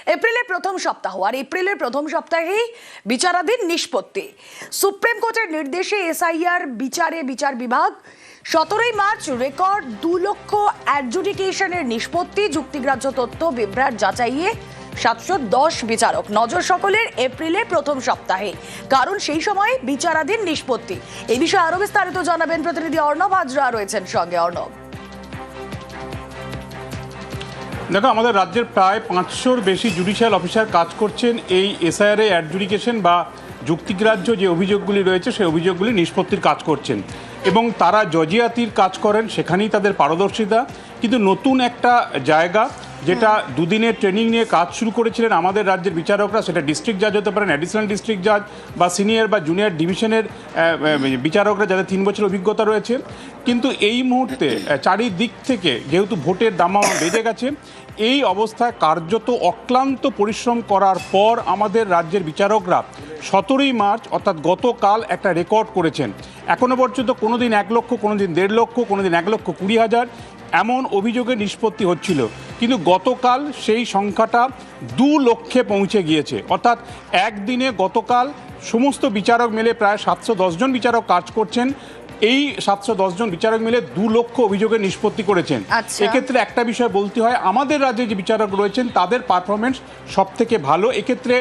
এপ্রিলের প্রথম সপ্তাহ আর এপ্রিলের প্রথম সপ্তাহেই বিচারাধীন নিষ্পত্তি। সুপ্রিম কোর্টের নির্দেশে এসআইআর বিচার বিভাগ 17 মার্চ রেকর্ড 2 লক্ষ অ্যাডজুডিকেশনের নিষ্পত্তি, যুক্তিগ্রাহ্য তথ্য বিভ্রাট যাচাইয়ে 710 বিচারক। নজর সকলের এপ্রিলের প্রথম সপ্তাহে, কারণ সেই সময় বিচারাধীন নিষ্পত্তি। এই বিষয়ে আরো বিস্তারিত জানাবেন প্রতিনিধি অর্ণব হাজরা রয়েছেন সঙ্গে। অর্ণব, দেখো, আমাদের রাজ্যের প্রায় 500-র বেশি জুডিশিয়াল অফিসার কাজ করছেন এই এসআইআর অ্যাডজুডিকেশন বা যুক্তিগ্রাহ্য যে অভিযোগগুলি রয়েছে সেই অভিযোগগুলি নিষ্পত্তির কাজ করছেন এবং তারা জজিয়াতির কাজ করেন, সেখানেই তাদের পারদর্শিতা। কিন্তু নতুন একটা জায়গা যেটা দুদিনের ট্রেনিং নিয়ে কাজ শুরু করেছিলেন আমাদের রাজ্যের বিচারকরা, সেটা ডিস্ট্রিক্ট জাজ হতে পারেন, অ্যাডিশনাল ডিস্ট্রিক্ট জাজ বা সিনিয়র বা জুনিয়র ডিভিশনের বিচারকরা, যাদের 3 বছর অভিজ্ঞতা রয়েছে। কিন্তু এই মুহূর্তে চারিদিক থেকে যেহেতু ভোটের দামামা বেড়ে গেছে, এই অবস্থায় কার্যত অক্লান্ত পরিশ্রম করার পর আমাদের রাজ্যের বিচারকরা 17 মার্চ অর্থাৎ গতকাল একটা রেকর্ড করেছেন। এখনও পর্যন্ত কোনো দিন 1 লক্ষ, কোনো দিন 1.5 লক্ষ, কোনো দিন 1,20,000 এমন অভিযোগে নিষ্পত্তি হচ্ছিল, কিন্তু গতকাল সেই সংখ্যাটা 2 লক্ষে পৌঁছে গিয়েছে। অর্থাৎ একদিনে গতকাল সমস্ত বিচারক মিলে প্রায় 710 জন বিচারক কাজ করছেন। এই 710 জন বিচারক মিলে 2 লক্ষ অভিযোগের নিষ্পত্তি করেছেন। এক্ষেত্রে একটা বিষয় বলতে হয়, আমাদের রাজ্যে যে বিচারক রয়েছেন তাদের পারফরমেন্স সব থেকে ভালো। এক্ষেত্রে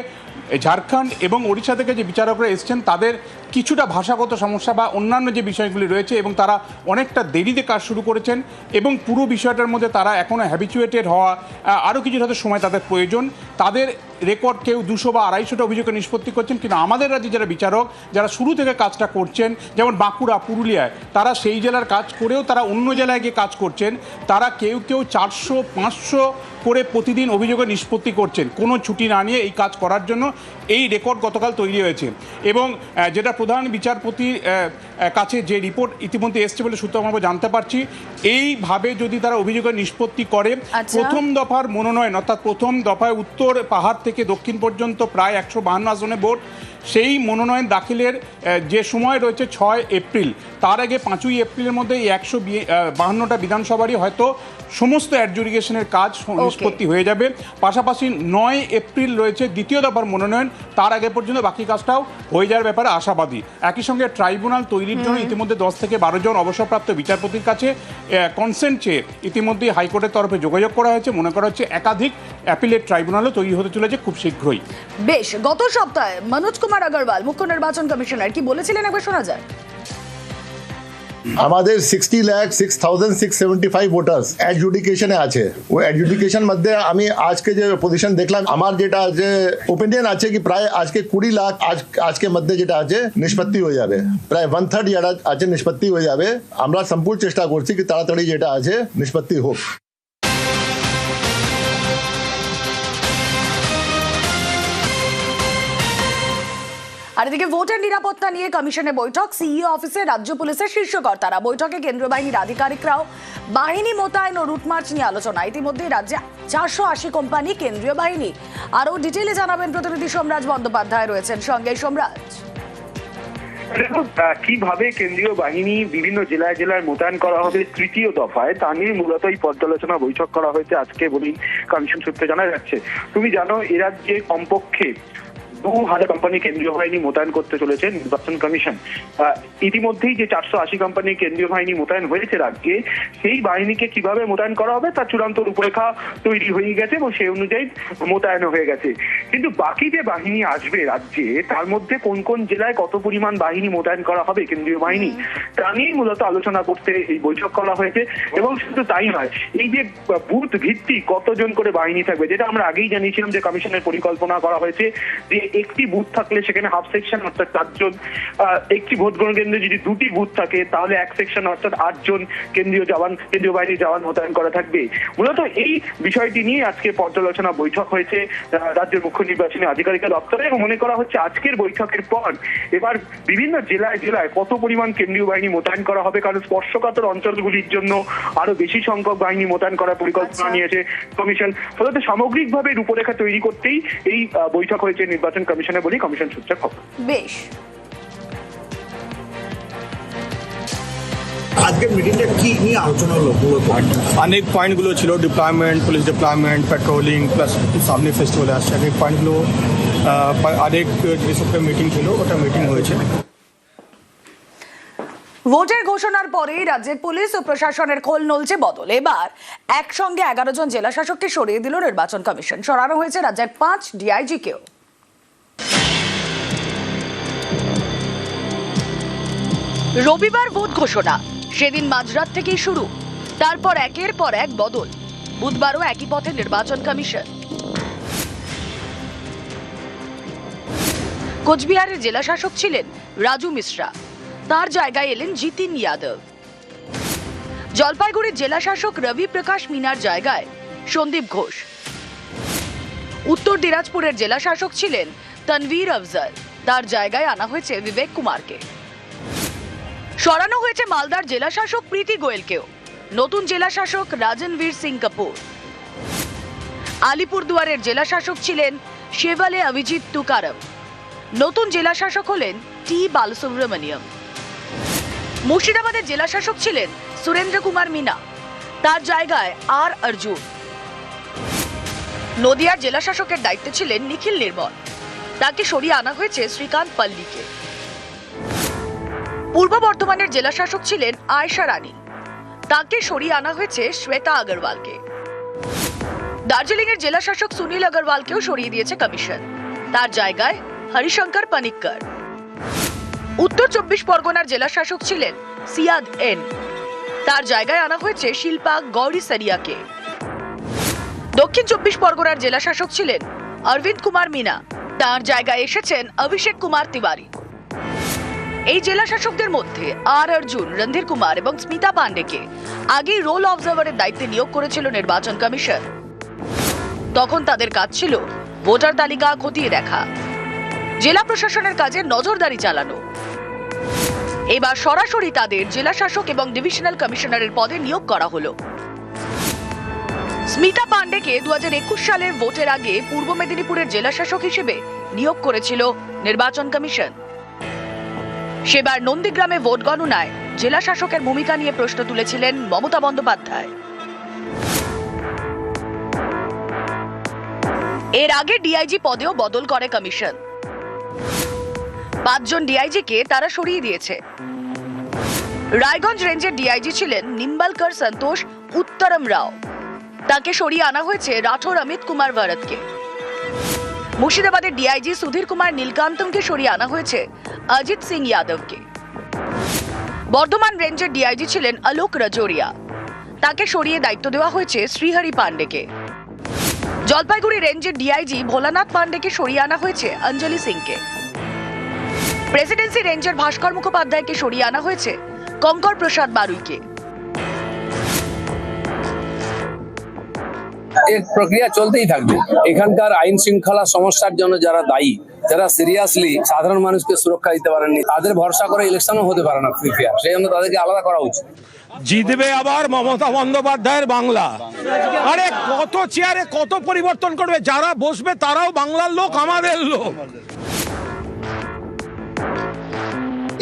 ঝাড়খণ্ড এবং ওড়িশা থেকে যে বিচারকরা এসছেন তাদের কিছুটা ভাষাগত সমস্যা বা অন্যান্য যে বিষয়গুলি রয়েছে এবং তারা অনেকটা দেরিতে কাজ শুরু করেছেন এবং পুরো বিষয়টার মধ্যে তারা এখনও হ্যাবিচুয়েটেড হওয়া, আরও কিছু হয়তো সময় তাদের প্রয়োজন। তাদের রেকর্ড কেউ 200 বা 250টা অভিযোগে নিষ্পত্তি করছেন, কিন্তু আমাদের রাজ্যে যারা বিচারক যারা শুরু থেকে কাজটা করছেন, যেমন বাঁকুড়া, পুরুলিয়ায়, তারা সেই জেলার কাজ করেও তারা অন্য জেলায় গিয়ে কাজ করছেন। তারা কেউ 400-500 করে প্রতিদিন অভিযোগে নিষ্পত্তি করছেন কোনো ছুটি না নিয়ে এই কাজ করার জন্য। এই রেকর্ড গতকাল তৈরি হয়েছে এবং যেটা প্রধান বিচারপতির কাছে যে রিপোর্ট ইতিমধ্যে এসছে বলে সূত্র আমরা জানতে পারছি, এইভাবে যদি তারা অভিযোগের নিষ্পত্তি করে, প্রথম দফার মনোনয়ন অর্থাৎ প্রথম দফায় উত্তর পাহাড় থেকে দক্ষিণ পর্যন্ত প্রায় 152 আসনে ভোট, সেই মনোনয়ন দাখিলের যে সময় রয়েছে 6 এপ্রিল, তার আগে 5ই এপ্রিলের মধ্যে এই 152টা বিধানসভারই হয়তো সমস্ত অ্যাডজুডিকেশনের কাজ নিষ্পত্তি হয়ে যাবে। পাশাপাশি 9 এপ্রিল রয়েছে দ্বিতীয় দফার মনোনয়ন, তার আগে পর্যন্ত বাকি কাজটাও হয়ে যাওয়ার ব্যাপারে আশাবাদী। একই সঙ্গে ট্রাইব্যুনাল তৈরির জন্য ইতিমধ্যে 10 থেকে 12 জন অবসরপ্রাপ্ত বিচারপতির কাছে কনসেন্ট চেয়ে ইতিমধ্যেই হাইকোর্টের তরফে যোগাযোগ করা হয়েছে। মনে করা হচ্ছে একাধিক অ্যাপিলেট ট্রাইব্যুনালও তৈরি হতে চলেছে খুব শীঘ্রই। বেশ, গত সপ্তাহে মনোজ কুমার আগরওয়াল, মুখ্য নির্বাচন কমিশনার, কি বলেছিলেন একবার শোনা যায়। আমাদের 60,06,675 ভোটার্স অ্যাডজুডিকেশনে আছে। ওই অ্যাডজুডিকেশন মধ্যে আমি আজকে যে পজিশন দেখলাম, আমার যেটা আছে ওপিনিয়ন আছে কি প্রায় আজকে 20 লাখ আজকে মধ্যে যেটা আছে নিষ্পত্তি হয়ে যাবে, প্রায় 1/3 যেটা আছে নিষ্পত্তি হয়ে যাবে। আমরা সম্পূর্ণ চেষ্টা করছি কি তাড়াতাড়ি যেটা আছে নিষ্পত্তি হোক। আর এদিকে ভোটের নিরাপত্তা নিয়ে কমিশনের বৈঠক, সিইও অফিসে রাজ্য পুলিশের শীর্ষ কর্তারা। বৈঠকে কেন্দ্রীয় বাহিনীর আধিকারিকরাও বাহিনী মোতায়েন ও রুটমার্চ নিয়ে আলোচনা। ইতিমধ্যে রাজ্যে 480 কোম্পানি কেন্দ্রীয় বাহিনী। আরও ডিটেইলে জানাবেন প্রতিনিধি সোমরাজ বন্দ্যোপাধ্যায় রয়েছেন সঙ্গে। সোমরাজ, কিভাবে কেন্দ্রীয় বাহিনী বিভিন্ন জেলায় জেলায় মোতায়েন করা হবে তৃতীয় দফায়, তা নিয়ে মূলত এই পর্যালোচনা বৈঠক করা হয়েছে আজকে বলেই কমিশন সূত্রে জানা যাচ্ছে। তুমি জানো, এ রাজ্যে কমপক্ষে 2000 কোম্পানি কেন্দ্রীয় বাহিনী মোতায়েন করতে চলেছে নির্বাচন কমিশন। ইতিমধ্যেই যে 480 কোম্পানি কেন্দ্রীয় বাহিনী মোতায়েন হয়েছে রাজ্যে, সেই বাহিনীকে কিভাবে মোতায়েন করা হবে তার চূড়ান্ত রূপরেখা তৈরি হয়ে গেছে এবং সেই অনুযায়ী মোতায়েন হয়ে গেছে। কিন্তু বাকি যে বাহিনী আসবে রাজ্যে, তার মধ্যে কোন কোন জেলায় কত পরিমাণ বাহিনী মোতায়েন করা হবে কেন্দ্রীয় বাহিনী, তা নিয়েই মূলত আলোচনা করতে এই বৈঠক করা হয়েছে। এবং শুধু তাই নয়, এই যে বুথ ভিত্তিক কতজন করে বাহিনী থাকবে, যেটা আমরা আগেই জানিয়েছিলাম যে কমিশনের পরিকল্পনা করা হয়েছে যে একটি বুথ থাকলে সেখানে হাফ সেকশন অর্থাৎ 4 জন, একটি ভোট গ্রহণ কেন্দ্রে যদি 2টি বুথ থাকে তাহলে 1 সেকশন অর্থাৎ 8 জন কেন্দ্রীয় বাহিনীর জওয়ান মোতায়েন করা থাকবে। মূলত এই বিষয়টি নিয়ে আজকে পর্যালোচনা বৈঠক হয়েছে রাজ্যের মুখ্য নির্বাচনী আধিকারিকের দপ্তরে এবং মনে করা হচ্ছে আজকের বৈঠকের পর এবার বিভিন্ন জেলায় জেলায় কত পরিমাণ কেন্দ্রীয় বাহিনী মোতায়েন করা হবে, কারণ স্পর্শকাতর অঞ্চলগুলির জন্য আরো বেশি সংখ্যক বাহিনী মোতায়েন করার পরিকল্পনা নিয়েছে কমিশন। ফলত সামগ্রিকভাবে রূপরেখা তৈরি করতেই এই বৈঠক হয়েছে নির্বাচন কমিশনে বলেই কমিশন সূত্রে খবর। বেশ। আজকের মিটিংটা কি নিয়ে আলোচনা হলো মূলত? অনেক পয়েন্টগুলো ছিল, deployment, police deployment, patrolling, plus সামনে ফেস্টিভ্যাল আসছে, অনেক পয়েন্টগুলো অনেক যেসব মিটিং ছিল ওটা মিটিং হয়েছে। ভোটের ঘোষণার পরেই রাজ্যের পুলিশ ও প্রশাসনের খোল নলছে বদল। এবার একসঙ্গে 11 জন জেলা শাসককে সরিয়ে দিল নির্বাচন কমিশন। সরানো হয়েছে রাজ্যের 5 ডিআইজিকেও। রবিবার ভোট ঘোষণা, সেদিন মাঝরাত থেকেই শুরু, তারপর একের পর এক বদল। বুধবারও একই পথে নির্বাচন কমিশন। কোচবিহারের জেলা শাসক ছিলেন রাজু মিশ্রা, তার জায়গায় এলেন জিতিন যাদব। জলপাইগুড়ির জেলা শাসক রবি প্রকাশ মিনার জায়গায় সন্দীপ ঘোষ। উত্তর দিনাজপুরের জেলা শাসক ছিলেন তনভীর আফজাল, তার জায়গায় আনা হয়েছে বিবেক কুমারকে। সরানো হয়েছে মালদার জেলা শাসক প্রীতি গোয়েলকেও। নতুন জেলা শাসক রাজনবীর সিং কাপুর। আলিপুরদুয়ারের জেলা শাসক ছিলেন শেভালে অভিজিৎ তুকারম। নতুন জেলা শাসক হলেন টি বালসুব্রমণিয়ম। মুর্শিদাবাদের জেলা শাসক ছিলেন সুরেন্দ্র কুমার মিনা, তার জায়গায় আর অর্জুন। নদিয়ার জেলা শাসকের দায়িত্বে ছিলেন নিখিল নির্মল, তাকে সরিয়ে আনা হয়েছে শ্রীকান্ত পল্লীকে। পূর্ব বর্ধমানের জেলা শাসক ছিলেন আয়েশা রানী, তাকে সরিয়ে আনা হয়েছে শ্বেতা আগরওয়ালকে। দার্জিলিং এর জেলা শাসক সুনীল আগরওয়ালকেও সরিয়ে দিয়েছে কমিশন, তার জায়গায় হরিশঙ্কর পানিক্কর। উত্তর 24 পরগনার জেলা শাসক ছিলেন সিয়াদ এন, তার জায়গায় আনা হয়েছে শিল্পা গৌরী সারিয়াকে। দক্ষিণ 24 পরগনার জেলা শাসক ছিলেন অরবিন্দ কুমার মিনা, তার জায়গায় এসেছেন অভিষেক কুমার তিওয়ারি। এই জেলা শাসকদের মধ্যে আর অর্জুন, রণধীর কুমার এবং স্মিতা পান্ডেকে আগেই রোল অবজারভারের দায়িত্বে নিয়োগ করেছিল নির্বাচন কমিশন। তখন তাদের কাজ ছিল ভোটার তালিকা খতিয়ে দেখা, জেলা প্রশাসনের কাজে নজরদারি চালানো। এবার সরাসরি তাদের জেলা শাসক এবং ডিভিশনাল কমিশনারের পদে নিয়োগ করা হলো। স্মিতা পান্ডেকে 2021 সালের ভোটের আগে পূর্ব মেদিনীপুরের জেলা শাসক হিসেবে নিয়োগ করেছিল নির্বাচন কমিশন। সেবার নন্দীগ্রামে ভোট গণনায় জেলা শাসকের ভূমিকা নিয়ে প্রশ্ন তুলেছিলেন মমতা বন্দ্যোপাধ্যায়। এর আগে ডিআইজি পদেও বদল করে কমিশন। 5 জন ডিআইজিকে তারা সরিয়ে দিয়েছে। রায়গঞ্জ রেঞ্জের ডিআইজি ছিলেন নিম্বালকর সন্তোষ উত্তরম রাও, তাকে সরিয়ে আনা হয়েছে রাঠোর অমিত কুমার ভরতকে। মুর্শিদাবাদের ডিআইজি সুধীর কুমার নীলকান্তমকে সরিয়ে আনা হয়েছে অজিত সিং যাদবকে। বর্ধমান রেঞ্জের ডিআইজি ছিলেন আলোক রাজোরিয়া, তাকে সরিয়ে দায়িত্ব দেওয়া হয়েছে শ্রীহরি পান্ডেকে। জলপাইগুড়ি রেঞ্জের ডিআইজি ভোলানাথ পান্ডেকে সরিয়ে আনা হয়েছে অঞ্জলি সিংকে। প্রেসিডেন্সি রেঞ্জের ভাস্কর মুখোপাধ্যায়কে সরিয়ে আনা হয়েছে কঙ্কর প্রসাদ বারুইকে। এর প্রক্রিয়া চলতেই থাকবে। এখানকার আইন শৃঙ্খলা সমস্যার জন্য যারা দায়ী, যারা সিরিয়াসলি সাধারণ মানুষকে সুরক্ষা দিতে পারেননি, তাদের ভরসা করে ইলেকশনও হতে পারে না ফ্রি ফেয়ার, সেই জন্য তাদেরকে আলাদা করা উচিত। জিতবে আবার মমতা বন্দ্যোপাধ্যায়ের বাংলা। আরে কত চেয়ারে কত পরিবর্তন করবে, যারা বসবে তারাও বাংলার লোক, আমাদের লোক।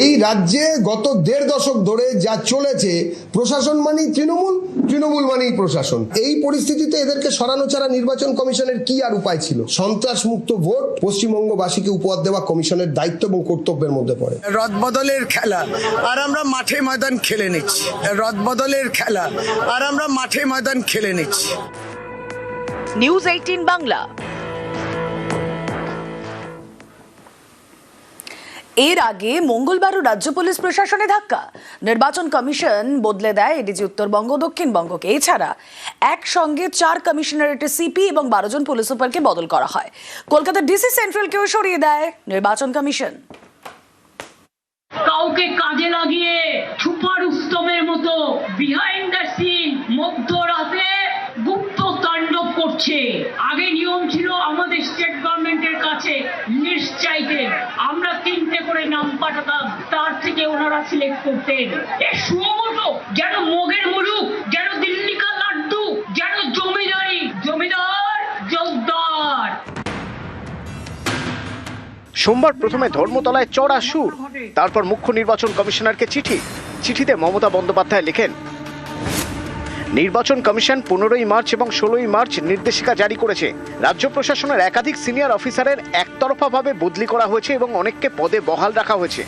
এই রাজ্যে গত 1.5 দশক ধরে যা চলেছে, প্রশাসন মানেই তৃণমূল, তৃণমূল মানেই প্রশাসন। এই পরিস্থিতিতে এদেরকে সরানো ছাড়া নির্বাচন কমিশনের কি আর উপায় ছিল? সন্ত্রাস মুক্ত ভোট পশ্চিমবঙ্গবাসীকে উপহার দেওয়া কমিশনের দায়িত্ব এবং কর্তব্যের মধ্যে পড়ে। রদবদলের খেলা আর আমরা মাঠে ময়দান খেলে নিচ্ছি। রদবদলের খেলা আর আমরা মাঠে ময়দান খেলে নিচ্ছি। নিউজ 18 বাংলা। এর আগে মঙ্গলবারও রাজ্য পুলিশ প্রশাসনে ধাক্কা। নির্বাচন কমিশন বদলে দেয় এডিজি উত্তরবঙ্গ, দক্ষিণবঙ্গকে। এছাড়া একসঙ্গে 4 কমিশনারেটের সিপি এবং 12 জন পুলিশ সুপারকে বদল করা হয়। কলকাতা ডিসি সেন্ট্রালকেও সরিয়ে দেয় নির্বাচন কমিশন। কাউকে কাজে লাগিয়ে সুপার উত্তমের মতো বিহাইন্ড দ্য সিন মধ্যরাতে গুপ্ত তাণ্ডব করছে। আগে নিয়ম ছিল আমাদের স্টেট গভর্নমেন্টের কাছে লিস্ট চাইতেন, আমরা 3টে করে নাম পাঠাতাম, তার থেকে ওনারা সিলেক্ট করতেন। এ সুমোটো যেন মগের মুলুক, যেন দিল্লি কা লাড্ডু, যেন জমিদারি, জমিদার জলদার। সোমবার প্রথমে ধর্মতলায় চড়া সুর, তারপর মুখ্য নির্বাচন কমিশনারকে চিঠি। চিঠিতে মমতা বন্দ্যোপাধ্যায় লেখেন, নির্বাচন কমিশন 15ই মার্চ এবং 16ই মার্চ নির্দেশিকা জারি করেছে। রাজ্য প্রশাসনের একাধিক সিনিয়র অফিসারের একতরফাভাবে বদলি করা হয়েছে এবং অনেককে পদে বহাল রাখা হয়েছে।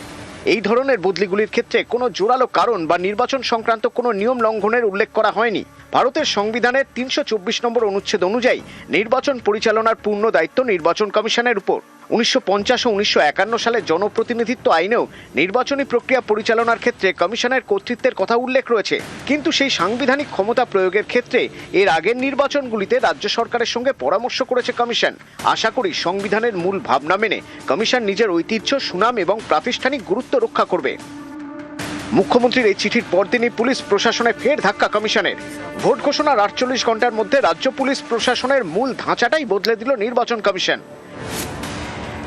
এই ধরনের বদলিগুলির ক্ষেত্রে কোনো জোরালো কারণ বা নির্বাচন সংক্রান্ত কোনো নিয়ম লঙ্ঘনের উল্লেখ করা হয়নি। ভারতের সংবিধানের 324 নম্বর অনুচ্ছেদ অনুযায়ী নির্বাচন পরিচালনার পূর্ণ দায়িত্ব নির্বাচন কমিশনের উপর। 1950 ও 1951 সালের জনপ্রতিনিধিত্ব আইনেও নির্বাচনী প্রক্রিয়া পরিচালনার ক্ষেত্রে কমিশনের কর্তৃত্বের কথা উল্লেখ রয়েছে, কিন্তু সেই সাংবিধানিক ক্ষমতা প্রয়োগের ক্ষেত্রে এর আগের নির্বাচনগুলিতে রাজ্য সরকারের সঙ্গে পরামর্শ করেছে কমিশন। আশা করি সংবিধানের মূল ভাবনা মেনে কমিশন নিজের ঐতিহ্য, সুনাম এবং প্রাতিষ্ঠানিক গুরুত্ব রক্ষা করবে। মুখ্যমন্ত্রীর এই চিঠির পরদিনই পুলিশ প্রশাসনে ফের ধাক্কা কমিশনের। ভোট ঘোষণার 48 ঘন্টার মধ্যে রাজ্য পুলিশ প্রশাসনের মূল ধাঁচাটাই বদলে দিল নির্বাচন কমিশন।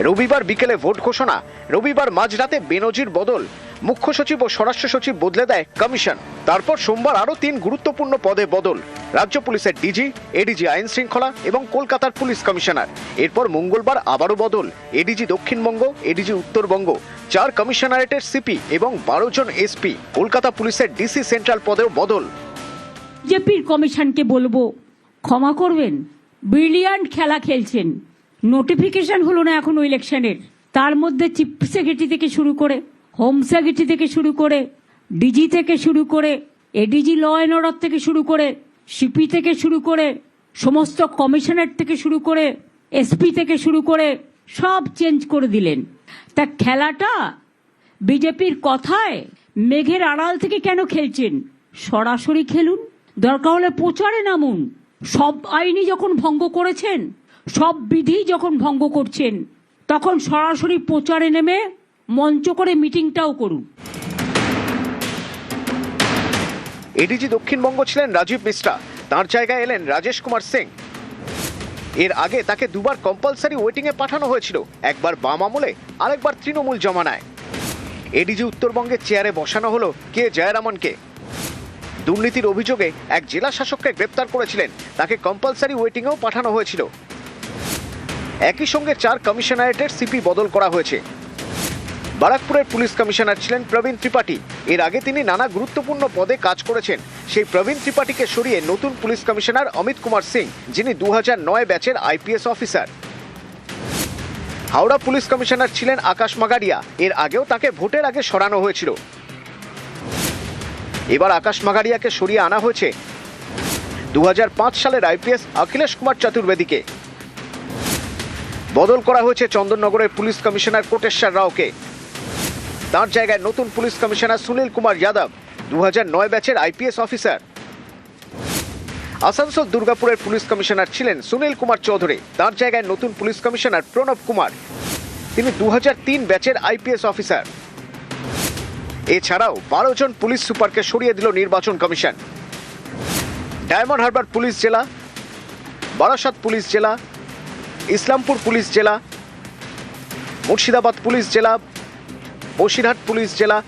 রবিবার বিকেলে ভোট ঘোষণা, রবিবার মাঝরাতে বেনজির বদল, মুখ্য সচিব ও স্বরাষ্ট্র সচিব বদলে দেয় কমিশন। তারপর সোমবার আরও 3 গুরুত্বপূর্ণ পদে বদল, রাজ্য পুলিশের ডিজি, এডিজি আইন শৃঙ্খলা এবং কলকাতার পুলিশ কমিশনার। এরপর মঙ্গলবার আবারও বদল, এডিজি দক্ষিণবঙ্গ, এডিজি উত্তরবঙ্গ, 4 কমিশনারেটের সিপি এবং 12 জন এসপি, কলকাতা পুলিশের ডিসি সেন্ট্রাল পদেও বদল। বিজেপির কমিশনকে বলবো, ক্ষমা করবেন, ব্রিলিয়ান্ট খেলা খেলছেন। নোটিফিকেশন হলো না এখনো ইলেকশনের, তার মধ্যে চিফ সেক্রেটারি থেকে শুরু করে, হোম সেক্রেটারি থেকে শুরু করে, ডিজি থেকে শুরু করে, এডিজি ল অ্যান্ড অর্ডার থেকে শুরু করে, সিপি থেকে শুরু করে, সমস্ত কমিশনার থেকে শুরু করে, এসপি থেকে শুরু করে সব চেঞ্জ করে দিলেন। তা খেলাটা বিজেপির কথায় মেঘের আড়াল থেকে কেন খেলছেন? সরাসরি খেলুন, দরকার হলে প্রচারে নামুন। সব আইনি যখন ভঙ্গ করেছেন, সব বিধি যখন ভঙ্গ করছেন, তখন সরাসরি প্রচারে নেমে মঞ্চ করে মিটিংটাও করুন। এডিজি দক্ষিণবঙ্গ ছিলেন রাজীব মিশ্রা, তার জায়গায় এলেন রাজেশ কুমার সিং। এর আগে তাকে দুবার কম্পালসারি ওয়েটিংয়ে পাঠানো হয়েছিল, একবার বাম আমলে, আরেকবার তৃণমূল জমানায়। এডিজি উত্তরবঙ্গের চেয়ারে বসানো হলো কে জয়রামনকে। দুর্নীতির অভিযোগে এক জেলা শাসককে গ্রেপ্তার করেছিলেন, তাকে কম্পালসারি ওয়েটিংয়েও পাঠানো হয়েছিল। একই সঙ্গে 4 কমিশনারেটের সিপি বদল করা হয়েছে। বারাকপুরের পুলিশ কমিশনার ছিলেন প্রবীণ ত্রিপাঠী, এর আগে তিনি নানা গুরুত্বপূর্ণ পদে কাজ করেছেন। সেই প্রবীণ ত্রিপাঠীকে সরিয়ে নতুন পুলিশ কমিশনার অমিত কুমার সিং, যিনি 2009 ব্যাচের IPS officer. Howrah police commissioner ছিলেন আকাশ মাগারিয়া, এর আগেও তাকে ভোটের আগে সরানো হয়েছিল। এবার আকাশ মাগারিয়াকে সরিয়ে আনা হয়েছে 2005 সালের আইপিএস অখিলেশ কুমার চতুর্বেদীকে। বদল করা হয়েছে চন্দননগরের পুলিশ কমিশনার কোটেশ্বর রাওকে, তার জায়গায় নতুন পুলিশ কমিশনার সুনীল কুমার যাদব, 2009 ব্যাচের আইপিএস অফিসার। আসানসোল দুর্গাপুরের পুলিশ কমিশনার ছিলেন সুনীল কুমার চৌধুরী, তার জায়গায় নতুন পুলিশ কমিশনার প্রণব কুমার, তিনি 2003 ব্যাচের আইপিএস অফিসার। এছাড়াও 12 জন পুলিশ সুপারকে সরিয়ে দিল নির্বাচন কমিশন। ডায়মন্ড হারবার পুলিশ জেলা, বারাসাত পুলিশ জেলা, ইসলামপুর পুলিশ জেলা, মুর্শিদাবাদ পুলিশ জেলা, বসিরহাট পুলিশ জেলা,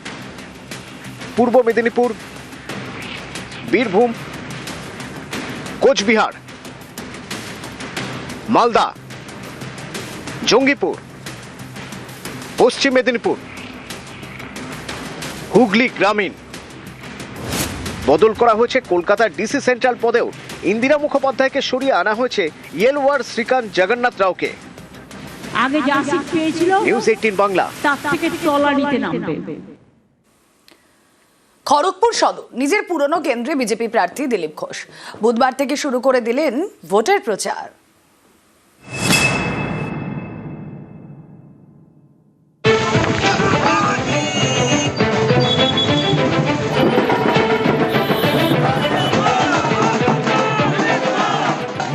পূর্ব মেদিনীপুর, বীরভূম, কোচবিহার, মালদা, জঙ্গিপুর, পশ্চিম মেদিনীপুর, হুগলি গ্রামীণ। বদল করা হয়েছে কলকাতার ডিসি সেন্ট্রাল পদেও। ইন্দিরা মুখোপাধ্যায়কে সরিয়ে আনা হয়েছে ইয়েলওয়ার শ্রীকান্ত জগন্নাথ রাওকে। আগে যা সিট পেয়েছিল নিউজ 18 বাংলা তার থেকে তলানিতে নামবে। খড়গপুর সদর নিজের পুরনো কেন্দ্রে বিজেপি প্রার্থী দিলীপ ঘোষ বুধবার থেকে শুরু করে দিলেন ভোটের প্রচার।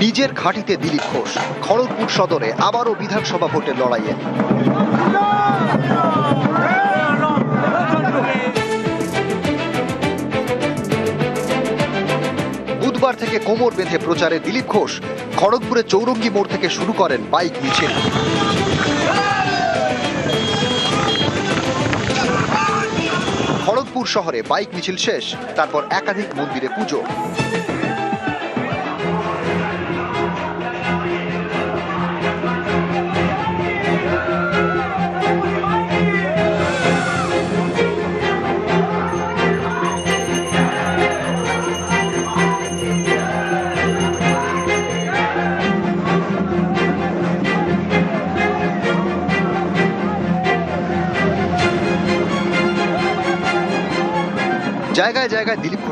নিজের ঘাঁটিতে দিলীপ ঘোষ খড়গপুর সদরে আবারও বিধানসভা ভোটের লড়াইয়ে। বুধবার থেকে কোমর বেঁধে প্রচারে দিলীপ ঘোষ খড়গপুরে চৌরঙ্গি মোড় থেকে শুরু করেন বাইক মিছিল। খড়গপুর শহরে বাইক মিছিল শেষ, তারপর একাধিক মন্দিরে পুজো।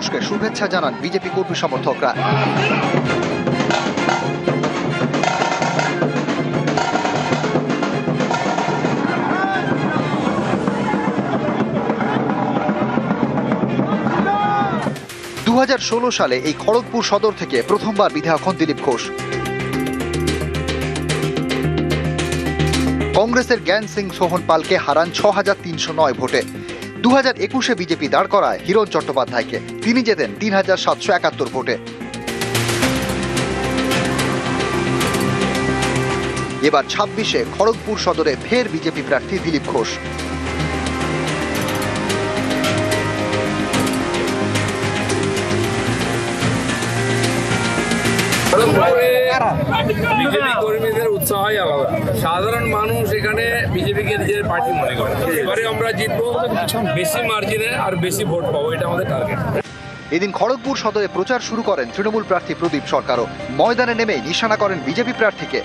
ঘোষকে শুভেচ্ছা জানান বিজেপি কর্মী সমর্থকরা। দু সালে এই খড়গপুর সদর থেকে প্রথমবার বিধায়ক হন দিলীপ ঘোষ। কংগ্রেসের জ্ঞান সিং সোহন পালকে হারান ৬,৩০৯ ভোটে। 2021 বিজেপি দাঁড় করায় হিরণ চট্টোপাধ্যায়কে, তিনি জেতেন ৩,৭৭১ ভোটে। এবার 26-এ খড়গপুর সদরে ফের বিজেপি প্রার্থী দিলীপ ঘোষ। বিজেপি কর্মীদের উৎসাহই আলাদা। সাধারণ মানুষ এখানে বিজেপিকে নিজের পার্টি মনে করে। এবারে আমরা জিতবো বেশি মার্জিনে আর বেশি ভোট পাবো, এটা আমাদের টার্গেট। এদিন খড়গপুর সদরে প্রচার শুরু করেন তৃণমূল প্রার্থী প্রদীপ সরকারও। ময়দানে নেমে নিশানা করেন বিজেপি প্রার্থীকে।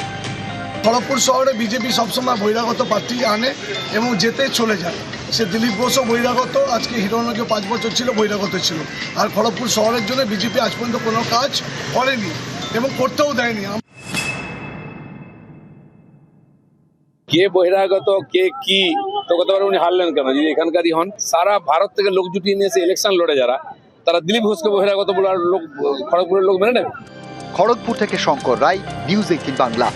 খড়গপুর শহরে বিজেপি সবসময় বহিরাগত প্রার্থী আনে এবং যেতে চলে যায়। সে দিলীপ ঘোষও বহিরাগত, আজকে হিরণকে 5 বছর ছিল বহিরাগত ছিল। আর খড়গপুর শহরের জন্য বিজেপি আজ পর্যন্ত কোনো কাজ করেনি এবং করতেও দেয়নি। কে বহিরাগত কে কি তো কথা বলে উনি হারলেন কেন? যদি এখানকারই হন, সারা ভারত থেকে লোক জুটিয়ে নিয়ে এসে ইলেকশন লড়ে যারা, তারা দিলীপ ঘোষকে বহিরাগত বলে আর লোক খড়গপুরের লোক মেনে নেবে? খড়গপুর থেকে শঙ্কর রায়, নিউজ 18 বাংলা।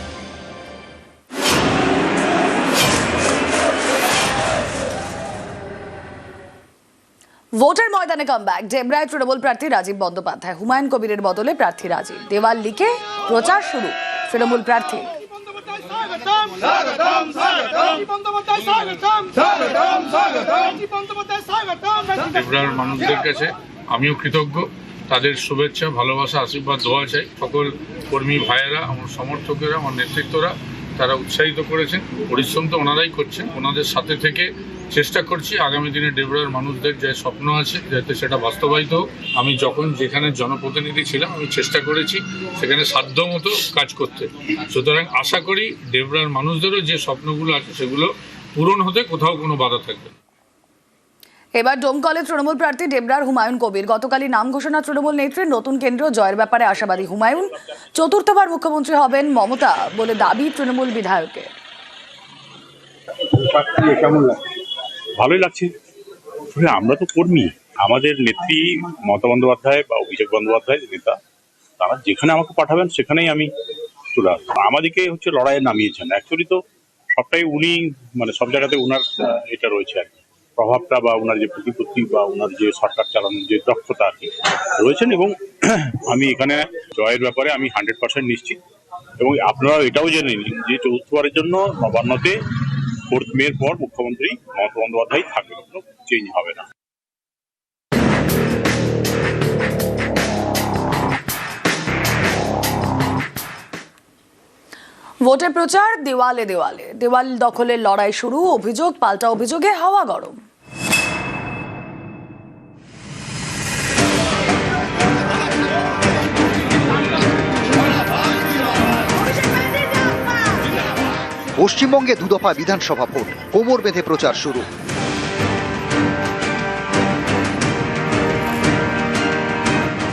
ভোটের ময়দানে কামব্যাক। ডেবরায় তৃণমূল প্রার্থী রাজীব বন্দ্যোপাধ্যায়, হুমায়ুন কবিরের বদলে প্রার্থী রাজীব। দেওয়াল লিখে প্রচার শুরু তৃণমূল প্রার্থী। ডেবরার মানুষদের কাছে আমিও কৃতজ্ঞ, তাদের শুভেচ্ছা, ভালোবাসা, আশীর্বাদ, দোয়া চাই। সকল কর্মী ভাইয়েরা, আমার সমর্থকেরা, আমার নেতৃত্বরা, তারা উৎসাহিত করেছেন। পরিশ্রম তো ওনারাই করছেন, ওনাদের সাথে থেকে চেষ্টা করছি আগামী দিনে ডেবরার মানুষদের যে স্বপ্ন আছে যাতে সেটা বাস্তবায়িত হোক। আমি যখন যেখানে জনপ্রতিনিধি ছিলাম আমি চেষ্টা করেছি সেখানে সাধ্যমতো কাজ করতে। সুতরাং আশা করি ডেবরার মানুষদেরও যে স্বপ্নগুলো আছে সেগুলো পূরণ হতে কোথাও কোনো বাধা থাকবে না। এবার ডোমকলে তৃণমূল প্রার্থী ডেবরার হুমায়ুন কবির। গতকালই নাম ঘোষণা তৃণমূল নেত্রীর। নতুন কেন্দ্র জয়ের ব্যাপারে আশাবাদী হুমায়ুন। চতুর্থবার মুখ্যমন্ত্রী হবেন মমতা বলে দাবি তৃণমূল বিধায়কের। ভালোই লাগছে। আমরা তো কর্মী, আমাদের নেত্রী মমতা বন্দ্যোপাধ্যায় বা অভিষেক বন্দ্যোপাধ্যায় নেতা, তারা যেখানে আমাকে পাঠাবেন সেখানেই আমি চলে আসবো। আমাদেরকে হচ্ছে লড়াইয়ে নামিয়েছেন। অ্যাকচুয়ালি তো সবটাই উনি, মানে সব জায়গাতে উনার এটা রয়েছে আর কি, প্রভাবটা বা ওনার যে প্রতিপত্তি বা ওনার যে সরকার চালানোর যে দক্ষতা আর কি রয়েছেন। এবং আমি এখানে জয়ের ব্যাপারে আমি 100% নিশ্চিত। এবং আপনারা এটাও জেনে নিন যে চতুর্থবারের জন্য নবান্নতে 4 মের পর মুখ্যমন্ত্রী মমতা বন্দ্যোপাধ্যায় থাকবে, কোনো চেঞ্জ হবে না। ভোটের প্রচার দেওয়ালে দেওয়ালে। দেওয়াল দখলের লড়াই শুরু, অভিযোগ পাল্টা অভিযোগে হাওয়া গরম। পশ্চিমবঙ্গে 2 দফা বিধানসভা ভোট, কোমর বেঁধে প্রচার শুরু।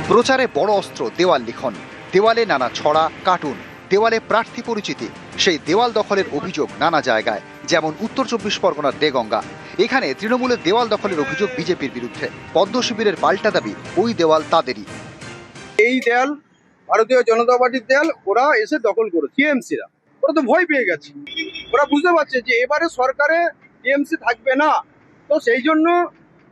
প্রচারে বড় অস্ত্র দেওয়াল লিখন। দেওয়ালে নানা ছড়া, কার্টুন, দেওয়ালে প্রার্থী পরিচিতি। সেই দেওয়াল দখলের অভিযোগ নানা জায়গায়, যেমন উত্তর 24 পরগনার দেগঙ্গা। এখানে তৃণমূলের দেওয়াল দখলের অভিযোগ বিজেপির বিরুদ্ধে। পদ্ম শিবিরের পাল্টা দাবি ওই দেওয়াল তাদেরই। এই দেয়াল ভারতীয় জনতা পার্টির দেয়াল, ওরা এসে দখল করেছে। টিএমসিরা ওরা তো ভয় পেয়ে গেছে, ওরা বুঝতে পারছে যে এবারে সরকারে টিএমসি থাকবে না, তো সেই জন্য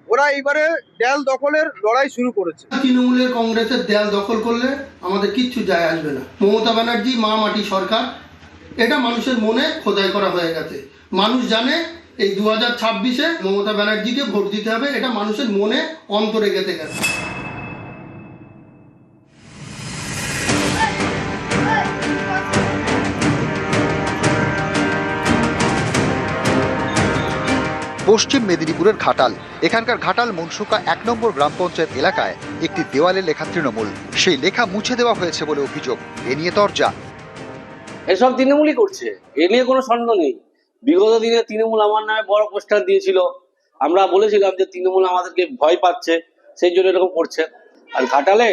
ওরা এইবারে দেয়াল দখলের লড়াই শুরু করেছে। তৃণমূলের কংগ্রেসের দেয়াল দখল করলে আমাদের কিচ্ছু যায় আসবে না। মমতা ব্যানার্জি মা মাটি সরকার, এটা মানুষের মনে খোদাই করা হয়ে গেছে। মানুষ জানে এই 2026-এ মমতা ব্যানার্জিকে ভোট দিতে হবে, এটা মানুষের মনে অন্তরে গেঁথে গেছে। পশ্চিম মেদিনীপুরের ঘাটাল। এখানকার ঘাটাল মনসুকা 1 নম্বর গ্রাম পঞ্চায়েত এলাকায় একটি দেওয়ালে লেখা তৃণমূল। সেই লেখা মুছে দেওয়া হয়েছে বলে অভিযোগ। এ নিয়ে তরজা। এসব তৃণমূলই করছে, এ নিয়ে কোনো সন্দেহ নেই। বিগত দিনে তৃণমূল আমার নামে বড় পোস্টার দিয়েছিল, আমরা বলেছিলাম যে তৃণমূল আমাদেরকে ভয় পাচ্ছে, সেই জন্য এরকম করছে। আর ঘাটালে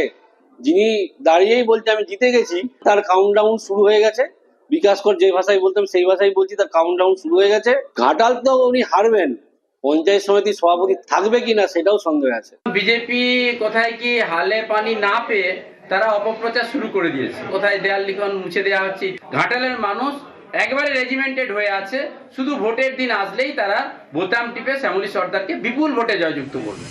যিনি দাঁড়িয়েই বলছে আমি জিতে গেছি, তার কাউন্টডাউন শুরু হয়ে গেছে। বিকাশ কর যে ভাষায় বলতাম সেই ভাষায় বলছি, তার কাউন্টডাউন শুরু হয়ে গেছে। ঘাটাল তো উনি হারবেন, পঞ্চায়েত সমিতির সভাপতি থাকবে কিনা সেটাও সন্দেহ আছে। বিজেপি কোথায় কি হালে পানি না পেয়ে তারা অপপ্রচার শুরু করে দিয়েছে, কোথায় দেয়াল লিখন মুছে দেওয়া হচ্ছে। ঘাটালের মানুষ একবারে রেজিমেন্টেড হয়ে আছে, শুধু ভোটের দিন আসলেই তারা বোতাম টিপে শ্যামলী সর্দারকে বিপুল ভোটে জয়যুক্ত করবে।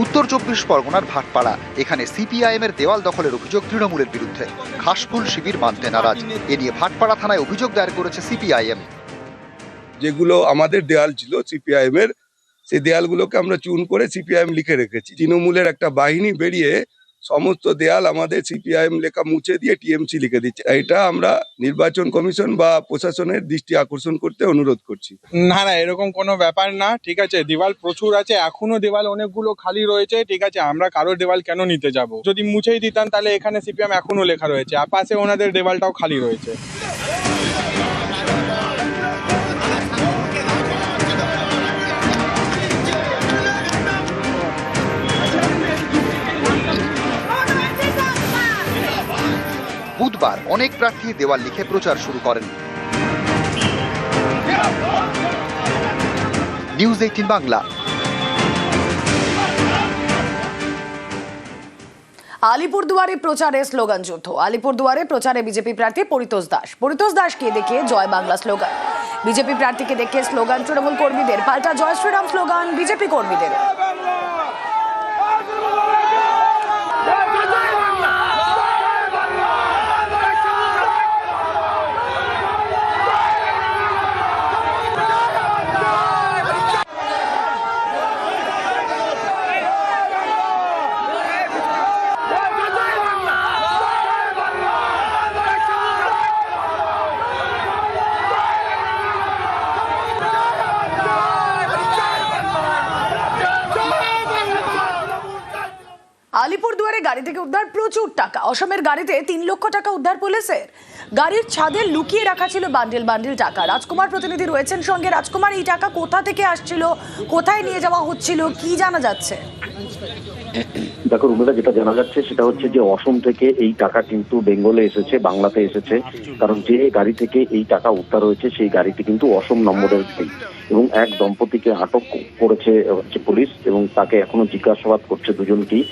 উত্তর 24 পরগনার ভাটপাড়া, এখানে সিপিআইএম এর দেওয়াল দখলের অভিযোগ তৃণমূলের বিরুদ্ধে। ঘাসফুল শিবির মানতে নারাজ, এ নিয়ে ভাটপাড়া থানায় অভিযোগ দায়ের করেছে সিপিআইএম। যেগুলো আমাদের দেয়াল ছিল সিপিআইএম এর, সেই দেয়ালগুলোকে আমরা চুন করে সিপিআইএম লিখে রেখেছি। তৃণমূলের একটা বাহিনী বেরিয়ে সমস্ত দেয়াল আমাদের সিপিআইএম লেখা মুছে দিয়ে টিএমসি লিখে দিচ্ছে। এটা আমরা নির্বাচন কমিশন বা প্রশাসনের দৃষ্টি আকর্ষণ করতে অনুরোধ করছি। না না, এরকম কোনো ব্যাপার না, ঠিক আছে। দেওয়াল প্রচুর আছে, এখনো দেওয়াল অনেকগুলো খালি রয়েছে, ঠিক আছে। আমরা কারোর দেওয়াল কেন নিতে যাব? যদি মুছেই দিতাম তাহলে এখানে সিপিএম এখনো লেখা রয়েছে, আর পাশে ওনাদের দেওয়ালটাও খালি রয়েছে। বুধবার অনেক প্রার্থী দেওয়াল লিখে প্রচার শুরু করেন। নিউজ 18 বাংলা। আলিপুরদুয়ারে প্রচারে স্লোগান যুদ্ধ। আলিপুরদুয়ারে প্রচারে বিজেপি প্রার্থী পরিতোষ দাস। পরিতোষ দাসকে দেখে জয় বাংলা স্লোগান, বিজেপি প্রার্থীকে দেখে স্লোগান তৃণমূল কর্মীদের, পাল্টা জয় শ্রীরাম স্লোগান বিজেপি কর্মীদের। আলিপুরদুয়ারে গাড়ি থেকে উদ্ধার প্রচুর টাকা। অসমের গাড়িতে 3 লক্ষ টাকা উদ্ধার পুলিশের। গাড়ির ছাদে লুকিয়ে রাখা ছিল বান্ডিল বান্ডিল টাকা। রাজকুমার প্রতিনিধি রয়েছেন সঙ্গে। রাজকুমার, এই টাকা কোথা থেকে আসছিল, কোথায় নিয়ে যাওয়া হচ্ছিল, কি জানা যাচ্ছে? দেখো রুমেদা, যেটা জানা যাচ্ছে সেটা হচ্ছে যে অসম থেকে এই টাকা কিন্তু বেঙ্গলে এসেছে, বাংলাতে এসেছে। কারণ যে গাড়ি থেকে এই টাকা উদ্ধার হয়েছে সেই গাড়িটি কিন্তু অসম নম্বরের গাড়ি, এবং এক দম্পতিকে আটক করেছে পুলিশ এবং তাকে এখনো জিজ্ঞাসাবাদ করছে দুজনকেই।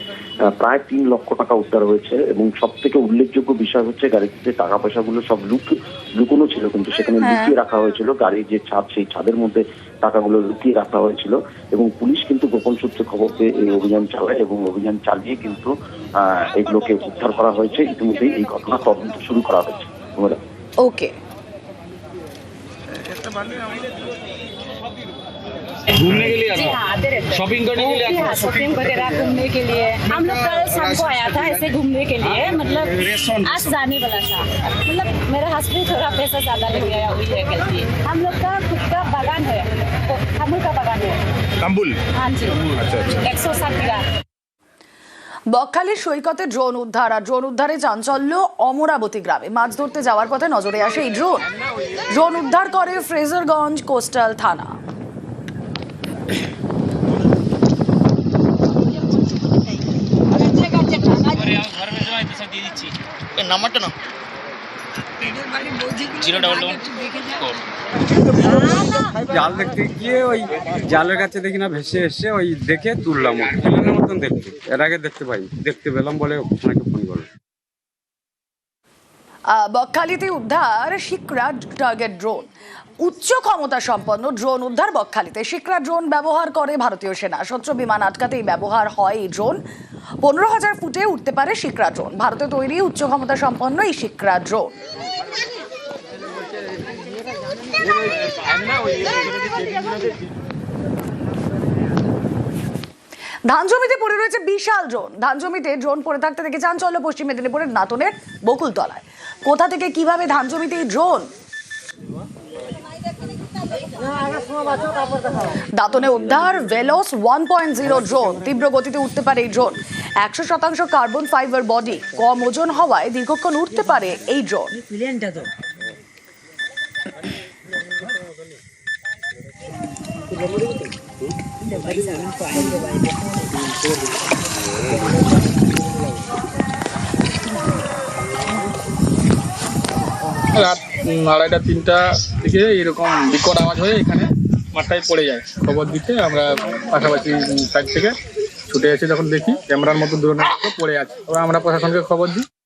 প্রায় 3 লক্ষ টাকা উদ্ধার হয়েছে এবং সব থেকে উল্লেখযোগ্য বিষয় হচ্ছে গাড়িতে টাকা পয়সাগুলো সব লুকোনো ছিল, কিন্তু সেখানে লুকিয়ে রাখা হয়েছিল। গাড়ির যে ছাদ, সেই ছাদের মধ্যে টাকাগুলো লুকিয়ে রাখা হয়েছিল এবং পুলিশ কিন্তু গোপন সূত্রে খবর পেয়ে এই অভিযান চালায় এবং অভিযান চালিয়ে কিন্তু এগুলোকে উদ্ধার করা হয়েছে। ইতিমধ্যেই এই ঘটনা তদন্ত শুরু করা হয়েছে। ওকে, घूमने के लिए शॉपिंग करने के लिए, शॉपिंग वगैरह घूमने के लिए हम लोग कल शाम को आया था ऐसे घूमने के लिए, मतलब आज जाने वाला था। मतलब मेरा हस्बैंड थोड़ा पैसा ज्यादा लग गया, हुई है गलती। हम लोग का खुद का बागान है, तो अमूल का बागान है तांबुल। हाँ जी, अच्छा अच्छा। 160 बीघा। বকখালির সৈকতে ড্রোন উদ্ধার। আর ড্রোন উদ্ধারে চাঞ্চল্য অমরাবতী গ্রামে। মাছ ধরতে যাওয়ার পথে নজরে আসে এই ড্রোন। ড্রোন উদ্ধার করে ফ্রেজারগঞ্জ কোস্টাল থানা। জাল দেখতে গিয়ে ওই জালের কাছে দেখি না ভেসে এসে ওই দেখে তুললাম, ফিল্মের মতন দেখতে। এর আগে দেখতে পেলাম বলে ওনাকে ফোন করলাম। বকখালিতে উদ্ধার শিকরা টার্গেট ড্রোন। উচ্চ ক্ষমতা সম্পন্ন ড্রোন উদ্ধার বকখালিতে। শিকরা ড্রোন ব্যবহার করে ভারতীয় সেনা। শত্রু বিমান আটকাতেই ব্যবহার হয় এই ড্রোন। 15,000 ফুটে উঠতে পারে শিকরা ড্রোন। ভারতে তৈরি উচ্চ ক্ষমতা সম্পন্ন এই শিকরা ড্রোন। ধান জমিতে পড়ে রয়েছে বিশাল ড্রোন। ধান জমিতে ড্রোন পড়ে থাকতে দেখে চাঞ্চল্য পশ্চিম মেদিনীপুরের নাতনের বকুলতলায়। কোথা থেকে কিভাবে ধান জমিতে এই ড্রোন? দাঁতনে উদ্ধার ভেলোস 1.0 ড্রোন। তীব্র গতিতে উঠতে পারে এই ড্রোন। 100% কার্বন ফাইবার বডি, কম ওজন হওয়ায় দীর্ঘক্ষণ উঠতে পারে এই ড্রোন। রাত 2:30-3টা দিকে এরকম বিকট আওয়াজ হয়ে এখানে মাঠটায় পড়ে যায়। খবর দিতে আমরা পাশাপাশি সাইড থেকে ছুটে এসে যখন দেখি ক্যামেরার মতো দূরত্ব পড়ে আছে, তবে আমরা প্রশাসনকে খবর দিই।